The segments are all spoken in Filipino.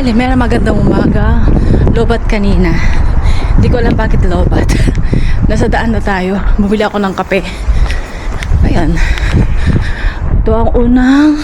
Mera magandang umaga. Lobat kanina. Hindi ko alam bakit lobat. Nasa daan na tayo. Bumili ako ng kape. Ayan. Ito ang unang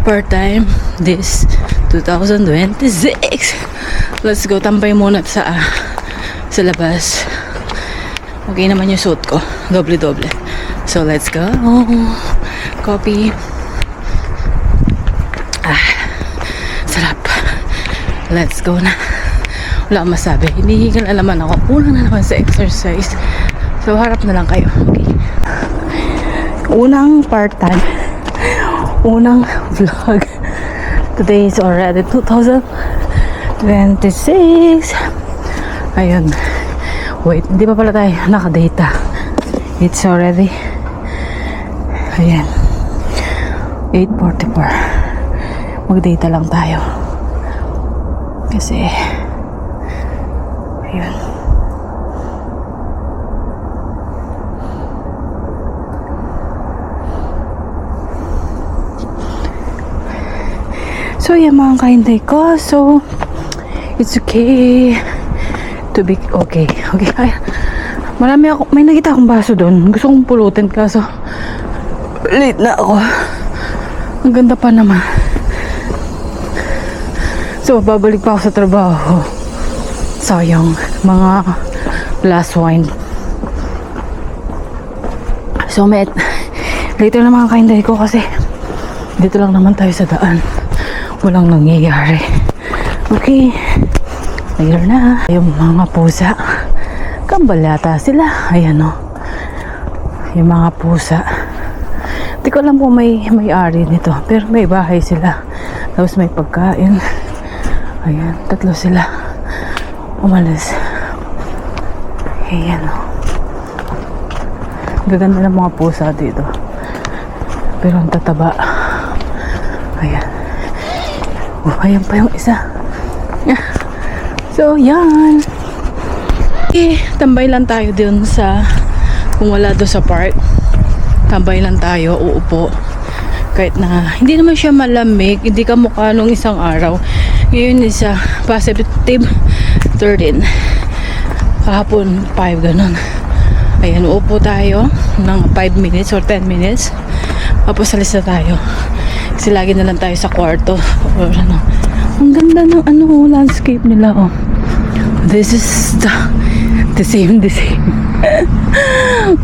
part-time this 2026. Let's go. Tambay muna sa labas. Okay naman yung suit ko. Doble-doble. So let's go. Coffee. Sarap. Let's go na. Wala akong masabi. Hinihigal na naman ako. Kulang na naman sa exercise. So harap na lang kayo. Okay. Unang part-time. Unang vlog. Today is already 2026. Ayun. Wait, hindi pa pala tayo nakadata. It's already ayan 8:44. Mag-data lang tayo kasi ayun. So yan mga kainday ko. So it's okay to be okay. Okay, kaya may nakita akong baso doon. Gusto kong pulutin kaso late na ako. Ang ganda pa naman. So babalik pa ako sa trabaho. Sayang mga last wine. So later na mga kainday ko kasi dito lang naman tayo sa daan. Walang nangyayari. Okay. Later na. Yung mga pusa. Kambal yata sila. Ayan o. Yung mga pusa. Di ko alam kung may-ari nito. Pero may bahay sila. Tapos may pagkain. Ayan. 3 sila. Umalis. Ayan o. Gaganda ng mga pusa dito. Pero ang tataba. Ayan. Ayan pa yung isa. So, yan. Okay, tambay lang tayo dun sa kung wala doon sa park. Tambay lang tayo, uupo. Kahit na hindi naman siya malamig, hindi ka mukha nung isang araw. Ngayon isa, positive 13. Kahapon 5, ganun. Ayan, uupo tayo ng 5 minutes or 10 minutes. Tapos alis na tayo. Kasi lagi na lang tayo sa kwarto. Or ano. Ang ganda ng landscape nila, oh. This is the same.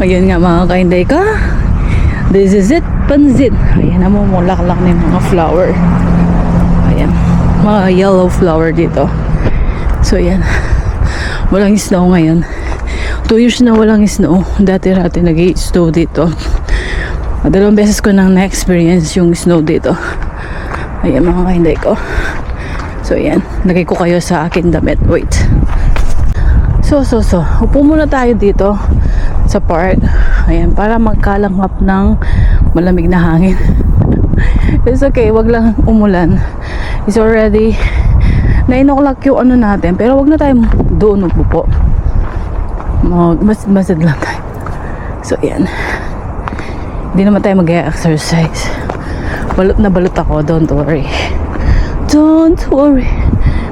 Ayan nga mga kainday ka. This is it, pansit. Ayan, namumulak-lak na yung mga flower. Ayan, mga yellow flower dito. So, ayan. Walang snow ngayon. 2 years na walang snow. Dati-rati nag-i-snow dito. 2 beses ko nang na-experience yung snow dito. Ayan mga kainday ko. So, ayan. Lagay ko kayo sa akin damit. Wait. So. Upo muna tayo dito sa park. Ayan. Para magkalanghap ng malamig na hangin. It's okay. Wag lang umulan. It's already 9 o'clock yung natin. Pero wag na tayo doon upo. Masid lang tayo. So, ayan. Hindi naman tayo mag-exercise. Balot na balot ako. Don't worry. Don't worry.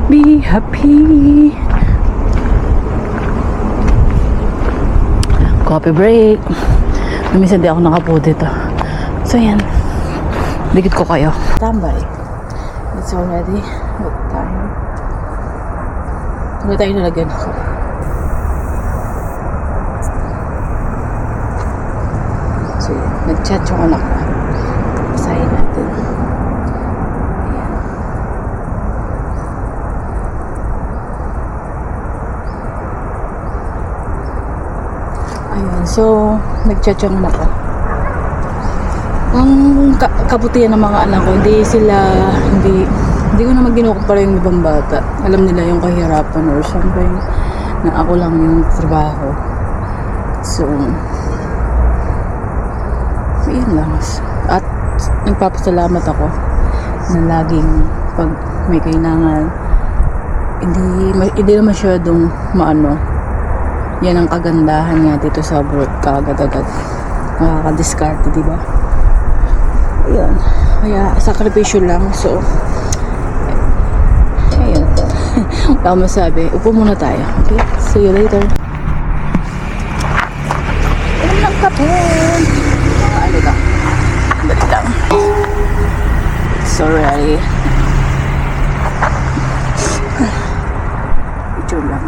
Be happy. Coffee break. Minsan di ako nakapo dito. So yan. Dikit ko kayo. Tambay. It's already what time? Ano tayo nalagyan ako? So yan. Nag-chat yung anak ko. Basahin natin. Ayan, so nag-chat yung anak ko. Ang kabutihan ng mga anak ko, hindi ko naman ginukumpara yung ibang bata. Alam nila yung kahirapan or something na ako lang yung trabaho. So, yun lang. At nagpapasalamat ako na laging pag may kailangan, hindi naman masyadong yan ang kagandahan nga dito sa work, kaagad-agad nakakadiskarte, diba? Ayan, kaya sakripisyo lang. So Wala akong masabi. Upo muna tayo. Okay? See you later. Inom ng kape. Ano lang. Dali lang. So ready. Picture lang.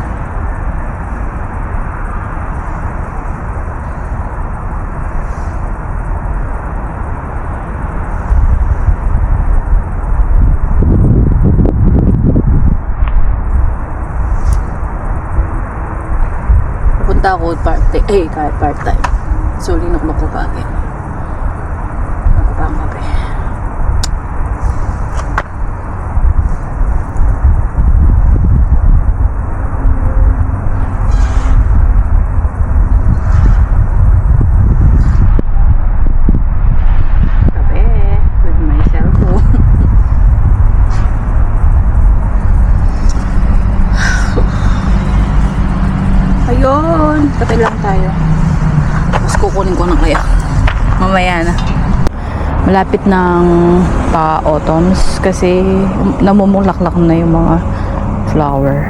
Pupunta ako kahit part-time. So, linok-nok ko pa agad. Ako pa ang kape. Kape with my cellphone. Ayun, kape lang tayo. Tapos kukunin ko na kaya. Mamaya na. Malapit ng pa-autumns kasi namumulaklak na yung mga flower.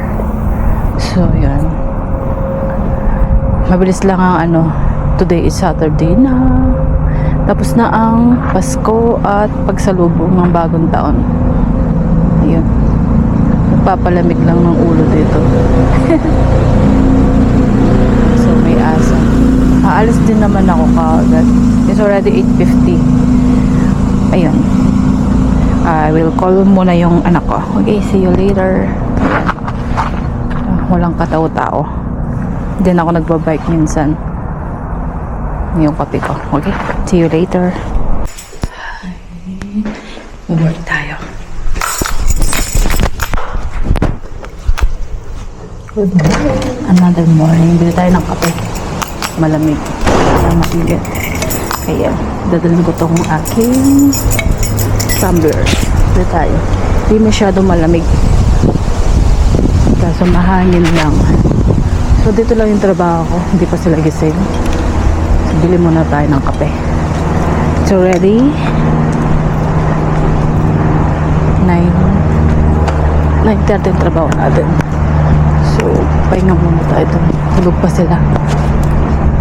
So, yan. Mabilis lang ang today is Saturday na. Tapos na ang Pasko at pagsalubong ng bagong taon. Ayun. Nagpapalamig lang ng ulo dito. So, may asa. Aalis din naman ako kaagad. It's already 8:50. Ayun. I will call muna yung anak ko. Okay, see you later. Walang katao-tao. Din ako nagbabike minsan. Yung kape ko. Okay, see you later. Work tayo. Good morning. Another morning. Bili tayo ng kape. Malamig. Matigit. Kaya, dadalhin ko tong aking tumbler. Bili tayo. Hindi masyado malamig. Kaso mahangin lang. So, dito lang yung trabaho ko. Hindi pa sila gising. So, bili muna tayo ng kape. So, ready? 9:30 yung trabaho natin. So, pahinga muna tayo doon. Tulog pa sila.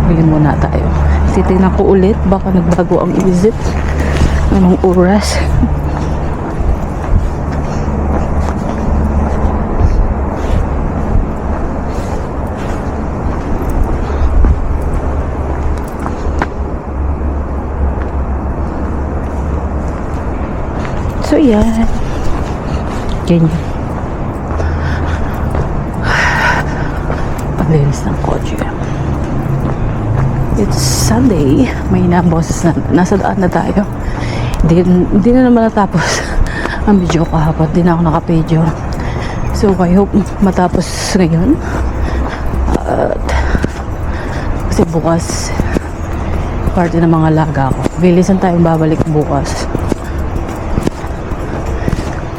Bili muna tayo. Titignan ko ulit. Baka nagbago ang isip. Anong oras? So, yan. Ganyan. Paglinis ng kotse. It's Sunday. May boses na. Nasa daan na tayo. Hindi na naman natapos ang video kahapon. Hindi na ako naka-video. So, I hope matapos ngayon. At kasi bukas party ng mga laga ko. Bilisan tayong babalik bukas.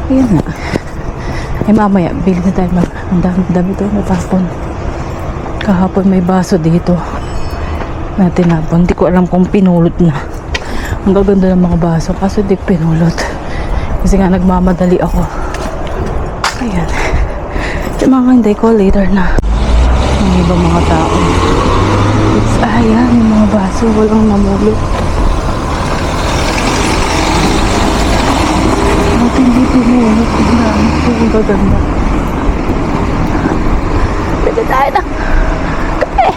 Ayan nga. Eh mamaya, bili na tayo. Ang dami ito natapon. Kahapon may baso dito na tinapon. Hindi ko alam kung pinulot na. Ang gaganda ng mga baso. Kaso di pinulot. Kasi nga nagmamadali ako. Ayan. Yung mga hindi ko later na. Ang ibang mga tao. Ayan, yung mga baso. Walang namulot. Hindi pinulot. Ang gaganda. Pwede tayo na. Kape.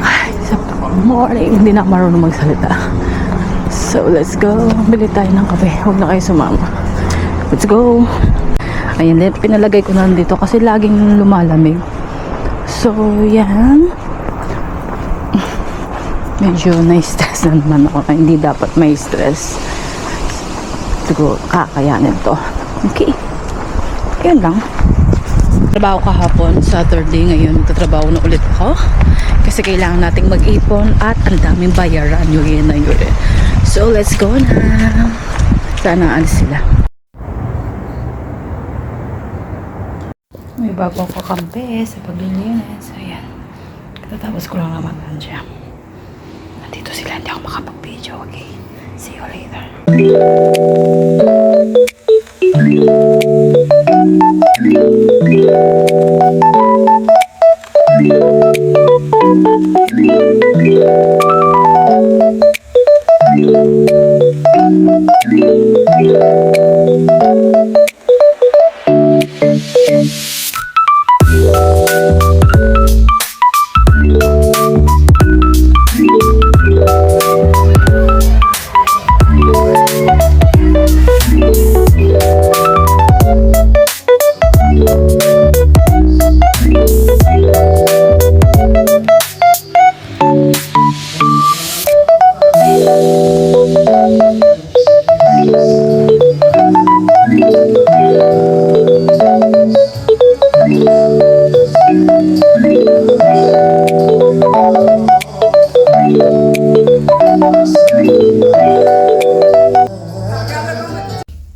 Ay, sa morning. Hindi na marunong magsalita. So, let's go. Bili tayo ng kape. Huwag na kayo sumama. Let's go. Ayan, pinalagay ko na dito kasi laging lumalamig. So, yan. Medyo na-stress na naman ako. Hindi dapat may stress. Siguro, kakayanin to. Okay. Yun lang. Trabaho kahapon, Saturday. Ngayon, nagtatrabaho na ulit ako. Kasi kailangan nating mag-ipon at ang daming bayaran. Yun na yun. So, let's go na. Sana alis sila. May bago ko kampe sa paglilinis. Ayan. Tatapos ko lang naman siya. Nandito sila, hindi ako makapag-video, okay? See you later.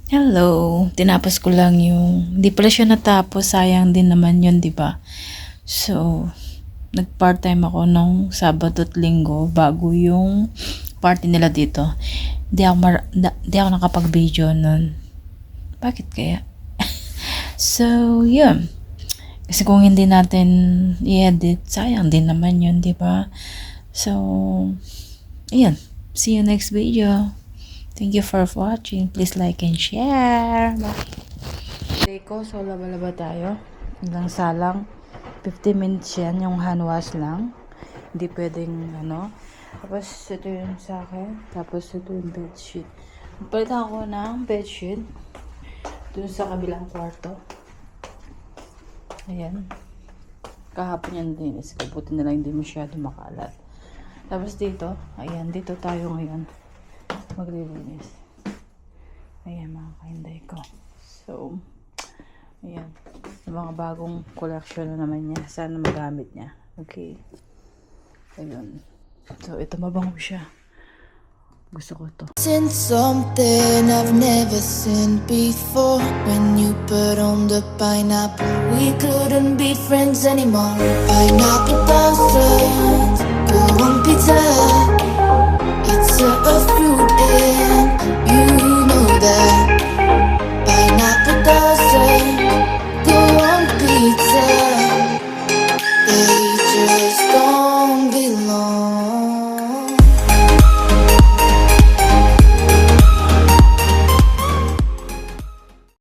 Hello, tinapos ko lang yung, hindi pala siya natapos, sayang din naman yun, di ba? So, nag-part-time ako nung Sabado at Linggo bago yung party nila dito. Di ako nakapag-video nun. Bakit kaya? So, yun. Kasi kung hindi natin i-edit, sayang din naman yun, di ba? So, ayan. See you next video. Thank you for watching. Please like and share. Bye. Day ko, so laba-laba tayo. Ilang salang. 50 minutes yan, yung hand wash lang. Hindi pwedeng, ano. Tapos, ito yung sa akin. Tapos, ito yung bedsheet. Palitan ako ng bedsheet. Dun sa kabilang kwarto. Ayan. Kahapon yan dinis ko. Buti na lang hindi masyado makalat. Tapos dito, ayan, dito tayo ngayon. Maglilinis. Ayan, mga kainday ko. So, ayan. Yung mga bagong collection na naman niya. Sana magamit niya. Okay. Ayun. So, ito mabango siya. Gusto ko to. Seen something I've never seen before. When you put on the pineapple, we couldn't be friends anymore. Pineapple blossoms, go on pizza.